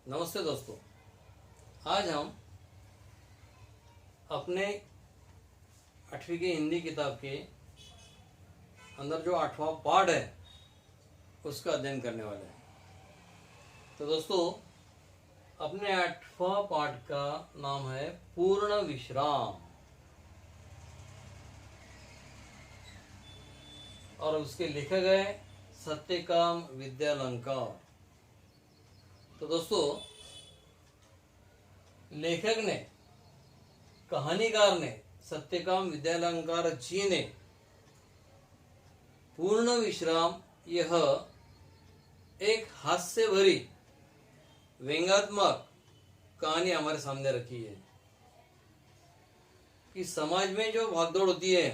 नमस्ते दोस्तों। आज हम अपने 8वीं की हिंदी किताब के अंदर जो 8वां पाठ है उसका अध्ययन करने वाले हैं। तो दोस्तों, अपने 8वां पाठ का नाम है पूर्ण विश्राम और उसके लेखक है सत्यकाम विद्यालंकार। तो दोस्तों, लेखक ने, कहानीकार ने, सत्यकाम विद्यालंकार जी ने पूर्ण विश्राम यह एक हास्य भरी व्यंग्यात्मक कहानी हमारे सामने रखी है कि समाज में जो भागदौड़ होती है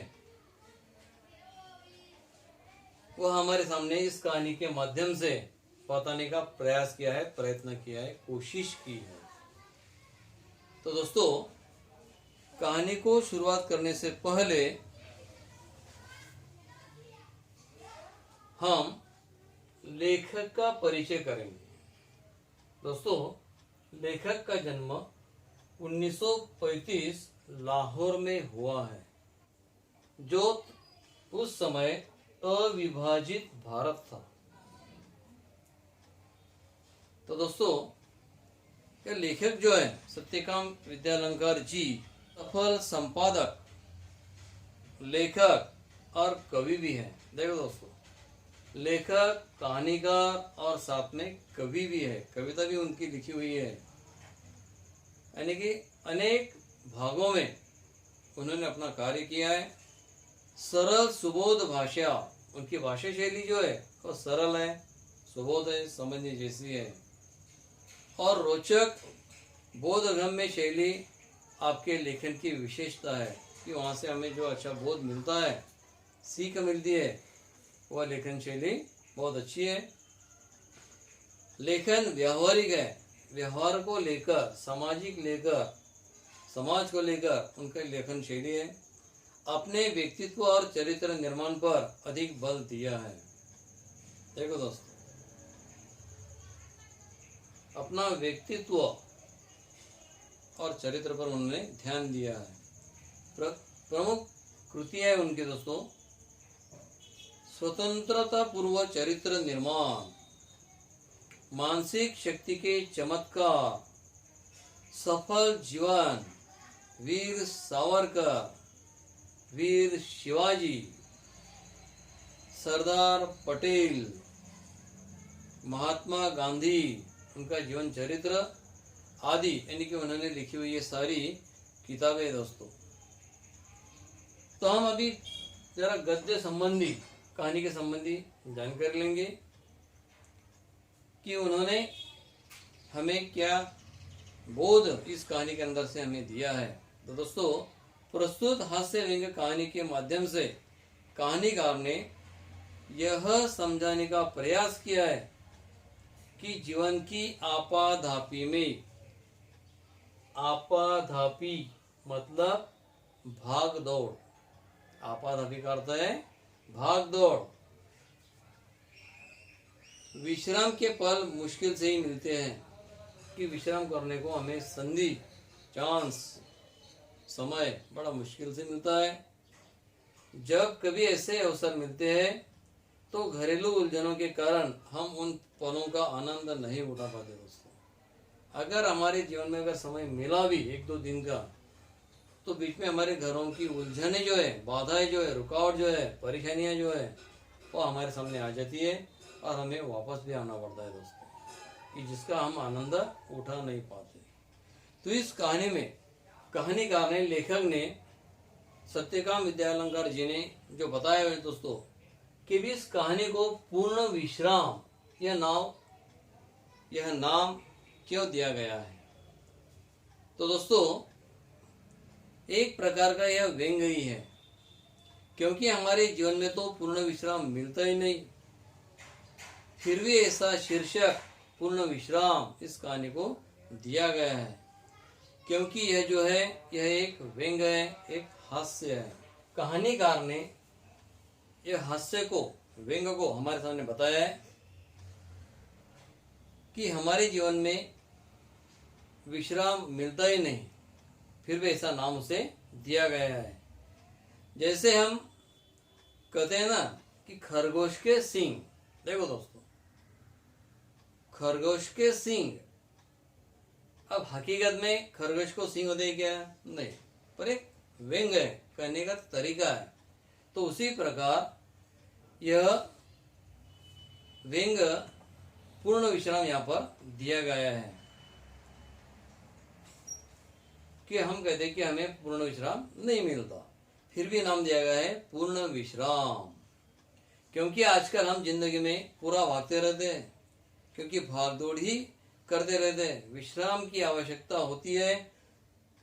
वह हमारे सामने इस कहानी के माध्यम से बताने का प्रयास किया है, प्रयत्न किया है, कोशिश की है। तो दोस्तों, कहानी को शुरुआत करने से पहले हम लेखक का परिचय करेंगे। दोस्तों, लेखक का जन्म 1935 लाहौर में हुआ है, जो उस समय अविभाजित भारत था। तो दोस्तों, ये लेखक जो है सत्यकाम विद्यालंकार जी सफल संपादक, लेखक और कवि भी हैं। देखो दोस्तों, लेखक, कहानीकार और साथ में कवि भी है, कविता भी उनकी लिखी हुई है। यानी कि अनेक भागों में उन्होंने अपना कार्य किया है। सरल सुबोध भाषा, उनकी भाषा शैली जो है वो सरल है, सुबोध है, समझने जैसी है और रोचक बोधगम्य शैली आपके लेखन की विशेषता है कि वहाँ से हमें जो अच्छा बोध मिलता है, सीख मिलती है, वह लेखन शैली बहुत अच्छी है। लेखन व्यवहारिक है, व्यवहार को लेकर, सामाजिक लेकर, समाज को लेकर उनका लेखन शैली है। अपने व्यक्तित्व और चरित्र निर्माण पर अधिक बल दिया है। देखो दोस्तों, अपना व्यक्तित्व और चरित्र पर उन्होंने ध्यान दिया है। प्रमुख कृतियां है उनकी दोस्तों, स्वतंत्रता पूर्व चरित्र निर्माण, मानसिक शक्ति के चमत्कार, सफल जीवन, वीर सावरकर, वीर शिवाजी, सरदार पटेल, महात्मा गांधी, उनका जीवन चरित्र आदि, यानी कि उन्होंने लिखी हुई ये सारी किताबें दोस्तों। तो हम अभी जरा गद्य संबंधी, कहानी के संबंधी जानकारी लेंगे कि उन्होंने हमें क्या बोध इस कहानी के अंदर से हमें दिया है। तो दोस्तों, प्रस्तुत हास्य व्यंग्य कहानी के माध्यम से कहानीकार ने यह समझाने का प्रयास किया है कि जीवन की आपाधापी में, आपाधापी मतलब भाग दौड़, आपाधापी का अर्थ है भाग दौड़, विश्राम के पल मुश्किल से ही मिलते हैं कि विश्राम करने को हमें संधि, चांस, समय बड़ा मुश्किल से मिलता है। जब कभी ऐसे अवसर मिलते हैं तो घरेलू उलझनों के कारण हम उन पलों का आनंद नहीं उठा पाते दोस्तों। अगर हमारे जीवन में अगर समय मिला भी 1-2 दिन का, तो बीच में हमारे घरों की उलझने जो है, बाधाएं जो है, रुकावट जो है, परेशानियां जो है, वो हमारे सामने आ जाती है और हमें वापस भी आना पड़ता है दोस्तों, कि जिसका हम आनंद उठा नहीं पाते। तो इस कहानी में कहानीकार ने, लेखक ने, सत्यकाम विद्यालंकार जी ने जो बताया है दोस्तों कि भी इस कहानी को पूर्ण विश्राम यह नाम क्यों दिया गया है। तो दोस्तों, एक प्रकार का यह व्यंग्य ही है, क्योंकि हमारे जीवन में तो पूर्ण विश्राम मिलता ही नहीं, फिर भी ऐसा शीर्षक पूर्ण विश्राम इस कहानी को दिया गया है, क्योंकि यह जो है यह एक व्यंग्य है, एक हास्य है। कहानीकार ने यह हास्य को, व्यंग्य को हमारे सामने बताया है कि हमारे जीवन में विश्राम मिलता ही नहीं, फिर भी ऐसा नाम उसे दिया गया है। जैसे हम कहते हैं ना कि खरगोश के सींग, देखो दोस्तों, खरगोश के सींग, अब हकीकत में खरगोश को सींग होते हैं क्या? नहीं, पर एक व्यंग है, कहने का तरीका है। तो उसी प्रकार यह व्यंग पूर्ण विश्राम यहाँ पर दिया गया है कि हम कहते हैं कि हमें पूर्ण विश्राम नहीं मिलता, फिर भी नाम दिया गया है पूर्ण विश्राम। क्योंकि आजकल हम जिंदगी में पूरा भागते रहते हैं, क्योंकि भाग दौड़ ही करते रहते हैं। विश्राम की आवश्यकता होती है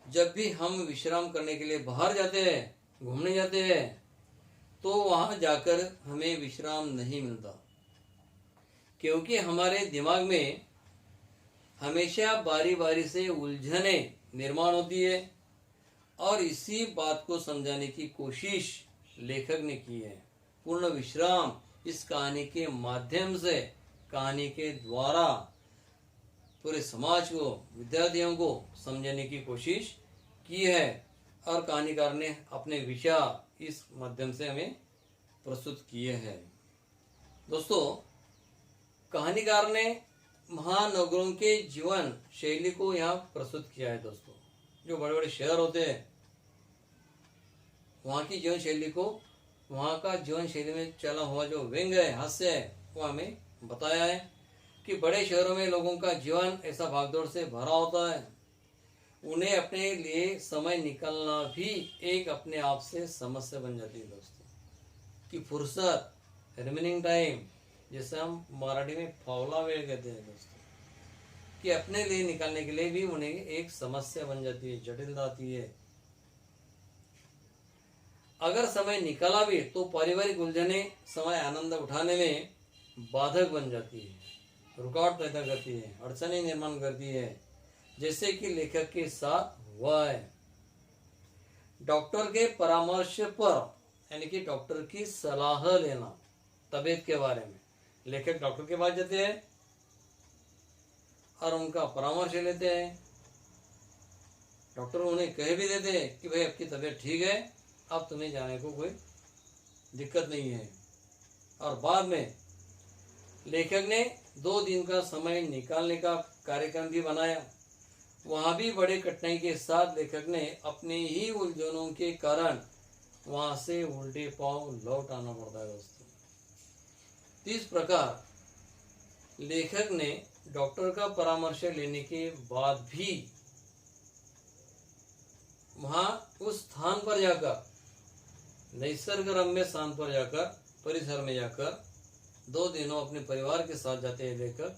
जब भी हम विश्राम करने के लिए बाहर जाते हैं, घूमने जाते हैं, तो वहां जाकर हमें विश्राम नहीं मिलता, क्योंकि हमारे दिमाग में हमेशा बारी बारी से उलझने निर्माण होती है। और इसी बात को समझाने की कोशिश लेखक ने की है। पूर्ण विश्राम इस कहानी के माध्यम से, कहानी के द्वारा पूरे समाज को, विद्यार्थियों को समझाने की कोशिश की है। और कहानीकार ने अपने विचार इस माध्यम से हमें प्रस्तुत किए हैं। दोस्तों, कहानीकार ने महानगरों के जीवन शैली को यहाँ प्रस्तुत किया है। दोस्तों, जो बड़े बड़े शहर होते हैं, वहाँ की जीवन शैली को, वहाँ का जीवन शैली में चला हुआ जो व्यंग है, हास्य है, वो हमें बताया है कि बड़े शहरों में लोगों का जीवन ऐसा भागदौड़ से भरा होता है, उन्हें अपने लिए समय निकालना भी एक अपने आप से समस्या बन जाती है। दोस्तों, कि फुर्सत, रिमेनिंग टाइम, जैसे हम मराठी में फावला वेळ कहते हैं दोस्तों, कि अपने लिए निकालने के लिए भी उन्हें एक समस्या बन जाती है, जटिलता आती है। अगर समय निकाला भी तो पारिवारिक उलझने समय आनंद उठाने में बाधक बन जाती है, रुकावट पैदा करती है, अड़चने निर्माण करती है, जैसे कि लेखक के साथ हुआ है। डॉक्टर के परामर्श पर, यानी कि डॉक्टर की सलाह लेना तबीयत के बारे में, लेखक डॉक्टर के पास जाते हैं और उनका परामर्श लेते हैं। डॉक्टर उन्हें कह भी देते हैं कि भाई आपकी तबीयत ठीक है, अब तुम्हें जाने को कोई दिक्कत नहीं है। और बाद में लेखक ने 2 दिन का समय निकालने का कार्यक्रम भी बनाया। वहाँ भी बड़े कठिनाई के साथ लेखक ने अपने ही उलझनों के कारण वहाँ से उल्टे पांव लौट आना पड़ता है। दोस्तों, इस प्रकार लेखक ने डॉक्टर का परामर्श लेने के बाद भी वहाँ उस स्थान पर जाकर, निसर्ग रम्य स्थान पर जाकर, परिसर में जाकर 2 दिनों अपने परिवार के साथ जाते हैं लेखक,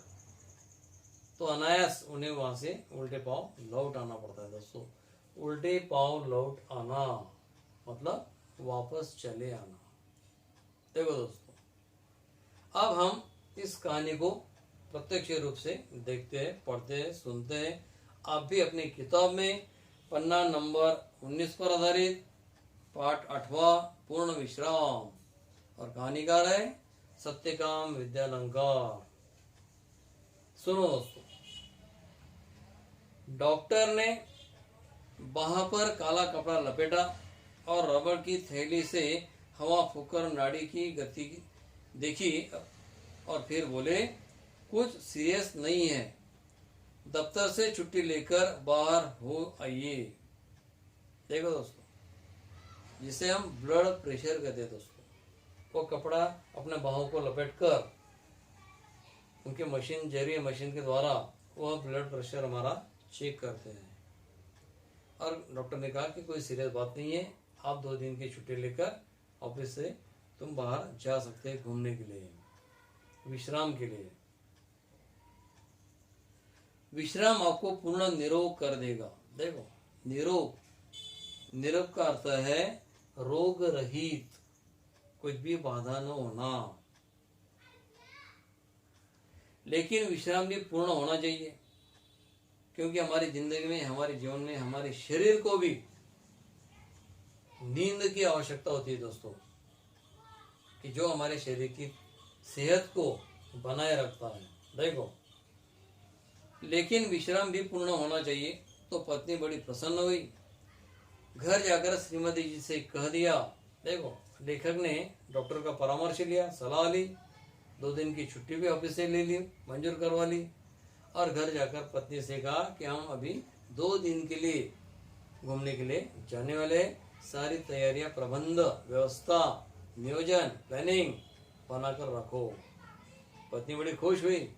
तो अनायास उन्हें वहां से उल्टे पांव लौट आना पड़ता है। दोस्तों, उल्टे पांव लौट आना मतलब वापस चले आना। देखो दोस्तों, अब हम इस कहानी को प्रत्यक्ष रूप से देखते हैं, पढ़ते हैं, सुनते हैं। आप भी अपनी किताब में पन्ना नंबर 19 पर आधारित पाठ 8वां पूर्ण विश्राम, और कहानीकार है सत्यकाम विद्यालंकार। सुनो दोस्तों, डॉक्टर ने बाह पर काला कपड़ा लपेटा और रबड़ की थैली से हवा फूंककर नाड़ी की गति देखी और फिर बोले, कुछ सीरियस नहीं है, दफ्तर से छुट्टी लेकर बाहर हो आइए। देखो दोस्तों, जिसे हम ब्लड प्रेशर कहते हैं दोस्तों, वो कपड़ा अपने बाहों को लपेटकर उनके मशीन, जरिए मशीन के द्वारा वह ब्लड प्रेशर हमारा चेक करते हैं। और डॉक्टर ने कहा कि कोई सीरियस बात नहीं है, आप 2 दिन की छुट्टी लेकर ऑफिस से तुम बाहर जा सकते हैं घूमने के लिए, विश्राम के लिए। विश्राम आपको पूर्ण निरोग कर देगा। देखो, निरोग, निरोग का अर्थ है रोग रहित, कुछ भी बाधा न होना। लेकिन विश्राम भी पूर्ण होना चाहिए, क्योंकि हमारी जिंदगी में, हमारे जीवन में, हमारे शरीर को भी नींद की आवश्यकता होती है दोस्तों, कि जो हमारे शरीर की सेहत को बनाए रखता है। देखो, लेकिन विश्राम भी पूर्ण होना चाहिए। तो पत्नी बड़ी प्रसन्न हुई। घर जाकर श्रीमती जी से कह दिया। देखो, लेखक ने डॉक्टर का परामर्श लिया, सलाह ली, 2 दिन की छुट्टी भी ऑफिस से ले ली, मंजूर करवा ली, और घर जाकर पत्नी से कहा कि हम अभी 2 दिन के लिए घूमने के लिए जाने वाले, सारी तैयारियां, प्रबंध, व्यवस्था, नियोजन, प्लानिंग बनाकर रखो। पत्नी बड़ी खुश हुई।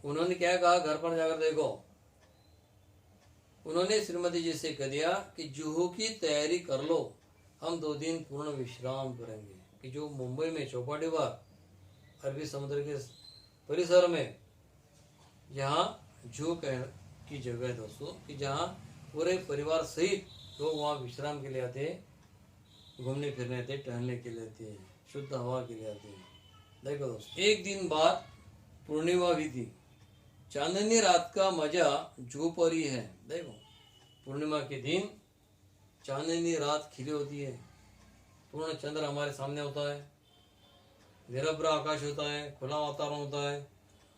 उन्होंने क्या कहा, घर पर जाकर देखो, उन्होंने श्रीमती जी से कह दिया कि जुहू की तैयारी कर लो, हम 2 दिन पूर्ण विश्राम करेंगे। कि जो मुंबई में चौपाटी पर अरबी समुद्र के परिसर में जहाँ जुहू की जगह है दोस्तों, कि जहाँ पूरे परिवार सहित लोग वहाँ विश्राम के लिए आते हैं, घूमने फिरने आते, टहलने के लिए आते हैं, शुद्ध हवा के लिए आते हैं। देखो दोस्तों, एक दिन बाद पूर्णिमा भी थी। चांदनी रात का मजा जुहू पर ही है। देखो, पूर्णिमा के दिन चांदनी रात खिली होती है, पूर्ण चंद्र हमारे सामने होता है, निरभ्र आकाश होता है, खुला वातावरण होता है,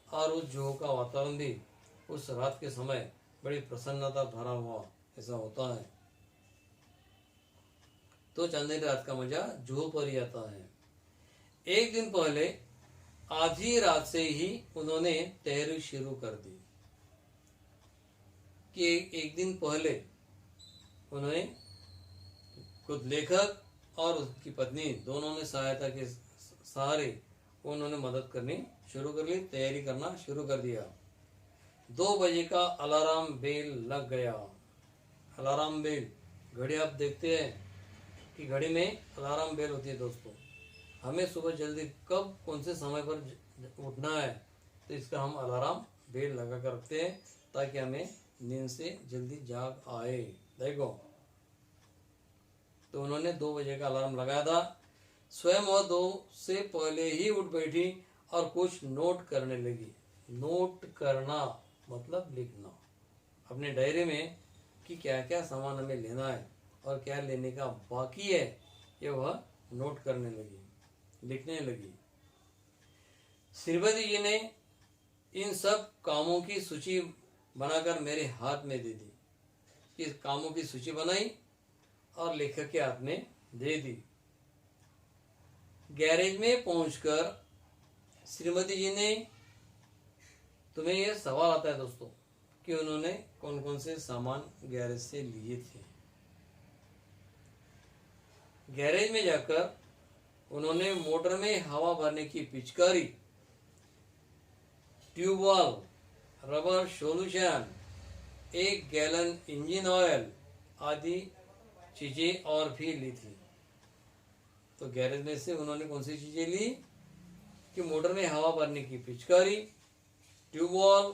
और उस जुहू का वातावरण भी उस रात के समय बड़ी प्रसन्नता भरा हुआ ऐसा होता है। तो चांदनी रात का मजा जुहू पर ही आता है। एक दिन पहले आधी रात से ही उन्होंने तैयारी शुरू कर दी। कि एक दिन पहले उन्होंने खुद लेखक और उसकी पत्नी दोनों ने सहायता के सहारे उन्होंने मदद करनी शुरू कर ली, तैयारी करना शुरू कर दिया। 2 बजे का अलार्म बेल लग गया। अलार्म बेल, घड़ी आप देखते हैं कि घड़ी में अलार्म बेल होती है दोस्तों। हमें सुबह जल्दी कब कौन से समय पर उठना है, तो इसका हम अलार्म बेल लगा कर रखते हैं ताकि हमें नींद से जल्दी जाग आए। देखो, तो उन्होंने 2 बजे का अलार्म लगाया था। स्वयं वह 2 से पहले ही उठ बैठी और कुछ नोट करने लगी। नोट करना मतलब लिखना अपने डायरी में कि क्या क्या सामान हमें लेना है और क्या लेने का बाकी है, ये वह नोट करने लगी, लिखने लगी। श्रीमती जी ने इन सब कामों की सूची बनाकर मेरे हाथ में दे दी। इस कामों की सूची बनाई और लेखक के हाथ में दे दी। गैरेज में पहुंचकर श्रीमती जी ने, तुम्हें यह सवाल आता है दोस्तों कि उन्होंने कौन कौन से सामान गैरेज से लिए थे। गैरेज में जाकर उन्होंने मोटर में हवा भरने की पिचकारी, tubewell, rubber solution, 1 gallon engine oil आदि चीजें और भी ली थी। तो गैरेज में से उन्होंने कौन सी चीजें ली कि मोटर में हवा भरने की पिचकारी, tubewell,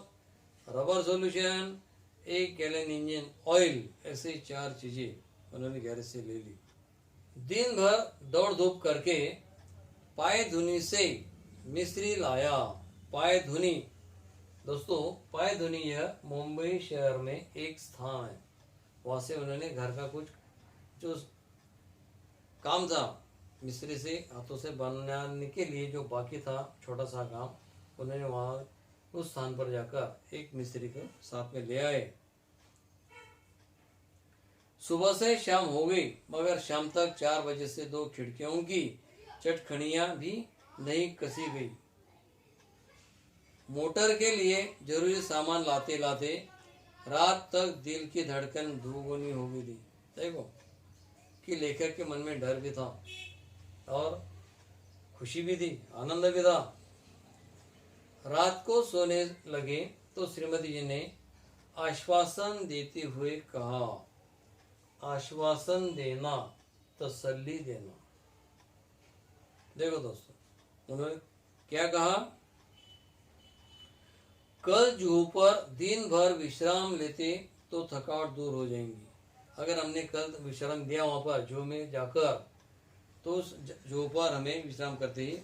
rubber solution, 1 gallon engine oil, ऐसे 4 चीजें उन्होंने गैरेज से ले ली। दिन भर दौड़ धूप करके पाय धुनी से मिस्त्री लाया। पाय धुनी दोस्तों, पाय धुनी यह मुंबई शहर में एक स्थान है। वहां से उन्होंने घर का कुछ जो काम था मिस्त्री से हाथों से बनाने के लिए, जो बाकी था छोटा सा काम, उन्होंने वहां उस स्थान पर जाकर एक मिस्त्री को साथ में ले आए। सुबह से शाम हो गई, मगर शाम तक 4 बजे से 2 खिड़कियों की चटखनियां भी नहीं कसी गई। मोटर के लिए जरूरी सामान लाते लाते रात तक दिल की धड़कन दुगुनी हो गई थी। देखो कि लेखक के मन में डर भी था और खुशी भी थी, आनंद भी था। रात को सोने लगे तो श्रीमती जी ने आश्वासन देते हुए कहा, आश्वासन देना, तसल्ली देना। देखो दोस्तों, उन्होंने क्या कहा, कल जुहू पर दिन भर विश्राम लेते तो थकावट दूर हो जाएंगी। अगर हमने कल विश्राम दिया वहां पर जुहू में जाकर, तो जुहू पर हमें विश्राम करते ही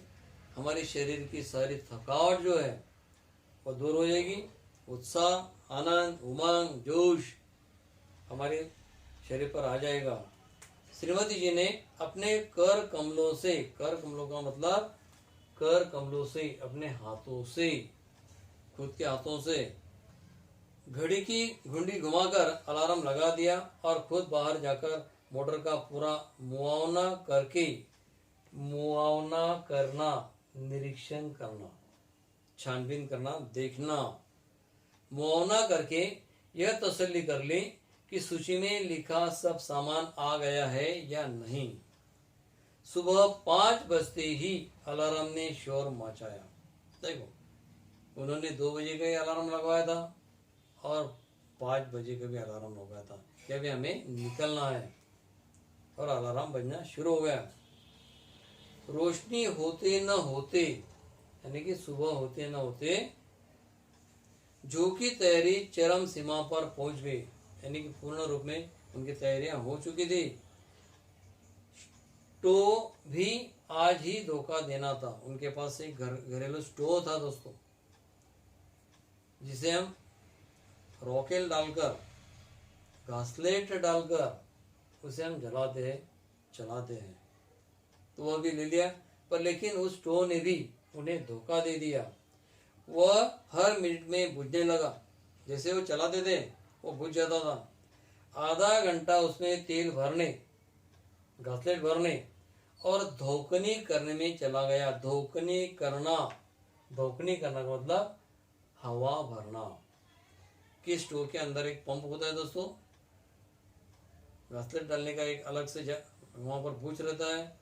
हमारे शरीर की सारी थकावट जो है वो दूर हो जाएगी। उत्साह, आनंद, उमंग, जोश हमारे शरीर पर आ जाएगा। श्रीमती जी ने अपने कर कमलों से, कर कमलों का मतलब कर कमलों से, अपने हाथों से, खुद के हाथों से घड़ी की घुंडी घुमाकर अलार्म लगा दिया और खुद बाहर जाकर मोटर का पूरा मुआवना करना, निरीक्षण करना, छानबीन करना, देखना, मुआवना करके यह तसल्ली कर ली कि सूची में लिखा सब सामान आ गया है या नहीं। सुबह 5 बजते ही अलार्म ने शोर मचाया। देखो, उन्होंने 2 बजे का ही अलार्म लगवाया था और 5 बजे का भी अलार्म लगाया था कि अभी हमें निकलना है, और अलार्म बजना शुरू हो गया। रोशनी होते न होते, यानी कि सुबह होते न होते, जो की तैयारी चरम सीमा पर पहुंच गई, यानी कि पूर्ण रूप में उनकी तैयारियां हो चुकी थी। स्टोव भी आज ही धोखा देना था। उनके पास एक घरेलू स्टोव था दोस्तों, जिसे हम रॉकेल डालकर, घासलेट डालकर उसे हम चलाते हैं। तो वह भी ले लिया, पर लेकिन उस स्टोव ने भी उन्हें धोखा दे दिया। वह हर मिनट में बुझने लगा। जैसे वो चलाते थे वो बुझ जाता था। आधा घंटा उसमें तेल भरने, घासलेट भरने और धोकनी करने में चला गया। धोकनी करना का मतलब हवा भरना। कि स्टोव के अंदर एक पंप होता है दोस्तों, घासलेट डालने का एक अलग से वहाँ पर बुश रहता है,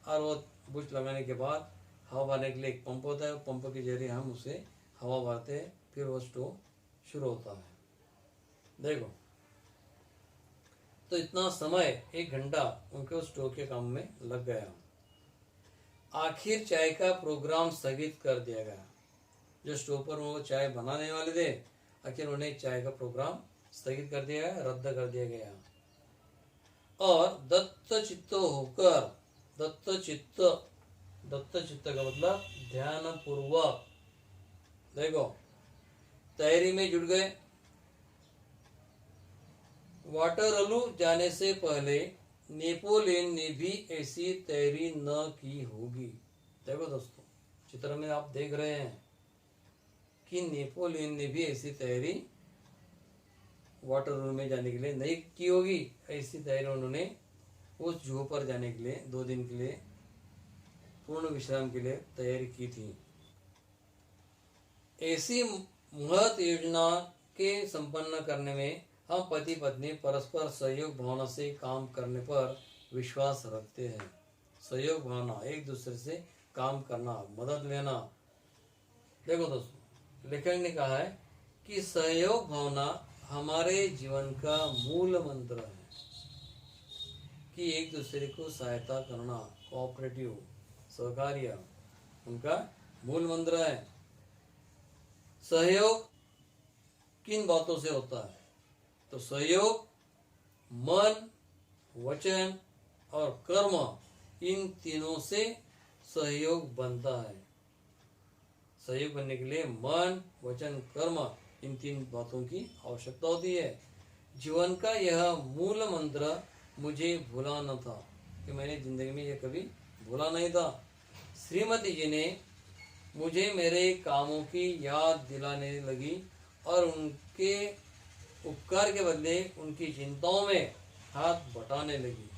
और वो बुश लगाने के बाद हवा भरने के लिए एक पंप होता है। पंप के जरिए हम उसे हवा भरते हैं, फिर वो स्टोव शुरू होता है। देखो, तो इतना समय 1 घंटा उनके उस स्टोव के काम में लग गया। आखिर चाय का प्रोग्राम स्थगित कर दिया गया। जो स्टोव पर वो चाय बनाने वाले थे, आखिर उन्हें चाय का प्रोग्राम स्थगित कर दिया गया, रद्द कर दिया गया। और दत्तचित्त होकर, दत्तचित्त का मतलब ध्यान पूर्वक, देखो, तैयारी में जुट गए। वाटरलू जाने से पहले नेपोलियन ने भी ऐसी तैयारी न की होगी। देखो दोस्तों, चित्र में आप देख रहे हैं कि नेपोलियन ने भी ऐसी तैयारी वाटरलू में जाने के लिए नहीं की होगी। ऐसी तैयारी उन्होंने उस जू पर जाने के लिए 2 दिन के लिए पूर्ण विश्राम के लिए तैयारी की थी। ऐसी महत योजना के संपन्न करने में हम पति पत्नी परस्पर सहयोग भावना से काम करने पर विश्वास रखते हैं। सहयोग भावना, एक दूसरे से काम करना, मदद लेना। देखो दोस्तों, लेखक ने कहा है कि सहयोग भावना हमारे जीवन का मूल मंत्र है, कि एक दूसरे को सहायता करना, कोऑपरेटिव, सहकार्य उनका मूल मंत्र है। सहयोग किन बातों से होता है? तो सहयोग मन, वचन और कर्म, इन तीनों से सहयोग बनता है। सहयोग बनने के लिए मन, वचन, कर्म, इन 3 बातों की आवश्यकता होती है। जीवन का यह मूल मंत्र मुझे भूला न था, कि मैंने जिंदगी में यह कभी भूला नहीं था। श्रीमती जी ने मुझे मेरे कामों की याद दिलाने लगी और उनके उपकार के बदले उनकी चिंताओं में हाथ बटाने लगी।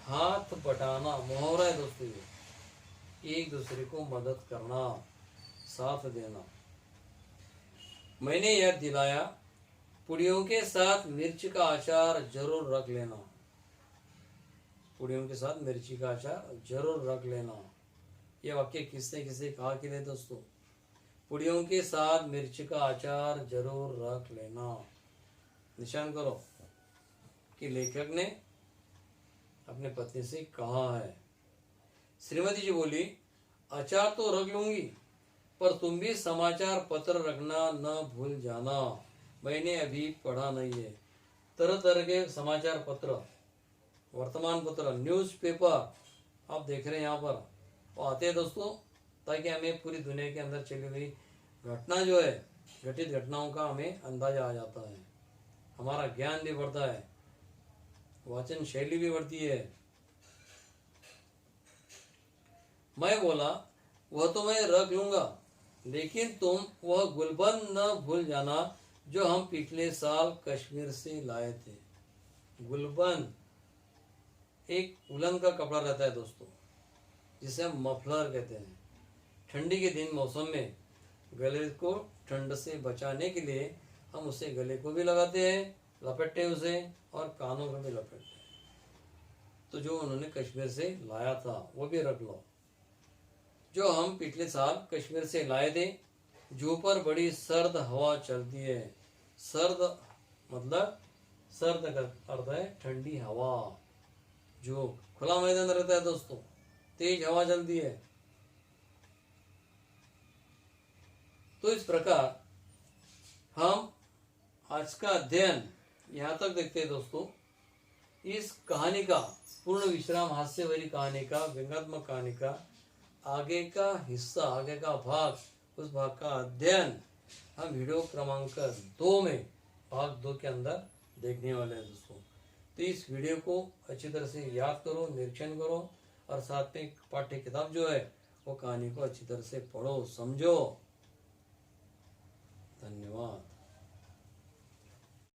हाथ बटाना मुहावरा है दोस्तों, ये एक दूसरे को मदद करना, साथ देना। मैंने याद दिलाया, पुड़ियों के साथ मिर्च का अचार जरूर रख लेना। पुड़ियों के साथ मिर्ची का अचार जरूर रख लेना। यह वाक्य किसने कहा कि नहीं दोस्तों? पुड़ियों के साथ मिर्च का अचार जरूर रख लेना। निशान करो कि लेखक ने अपने पत्नी से कहा है। श्रीमती जी बोली, अचार तो रख लूंगी, पर तुम भी समाचार पत्र रखना न भूल जाना। मैंने अभी पढ़ा नहीं है। तरह तरह के समाचार पत्र, वर्तमान पत्र, न्यूज़पेपर आप देख रहे हैं यहाँ पर, वो आते हैं दोस्तों, ताकि हमें पूरी दुनिया के अंदर चली हुई घटना जो है, घटित घटनाओं का हमें अंदाजा आ जाता है। हमारा ज्ञान भी बढ़ता है, वाचन शैली भी बढ़ती है। मैं बोला, वह तो मैं रख लूंगा, लेकिन तुम वह गुलबंद न भूल जाना जो हम पिछले साल कश्मीर से लाए थे। गुलबंद एक उलन का कपड़ा रहता है दोस्तों, जिसे हम मफलर कहते हैं। ठंडी के दिन मौसम में गले को ठंड से बचाने के लिए हम उसे गले को भी लगाते हैं, लपेटते उसे, और कानों को भी लपेटते हैं। तो जो उन्होंने कश्मीर से लाया था वो भी रख लो, जो हम पिछले साल कश्मीर से लाए थे। जो पर बड़ी सर्द हवा चलती है। सर्द मतलब सर्द का अर्थ है ठंडी हवा। जो खुला मैदान रहता है दोस्तों, तेज हवा चलती है। तो इस प्रकार हम आज का अध्ययन यहाँ तक देखते हैं दोस्तों। इस कहानी का पूर्ण विश्राम, हास्य भरी कहानी का, व्यंग्यात्मक कहानी का आगे का हिस्सा, आगे का भाग, उस भाग का अध्ययन हम वीडियो क्रमांक 2 में, भाग 2 के अंदर देखने वाले हैं दोस्तों। तो इस वीडियो को अच्छी तरह से याद करो, निरीक्षण करो, और साथ में पाठ्य किताब जो है वो कहानी को अच्छी तरह से पढ़ो, समझो। धन्यवाद।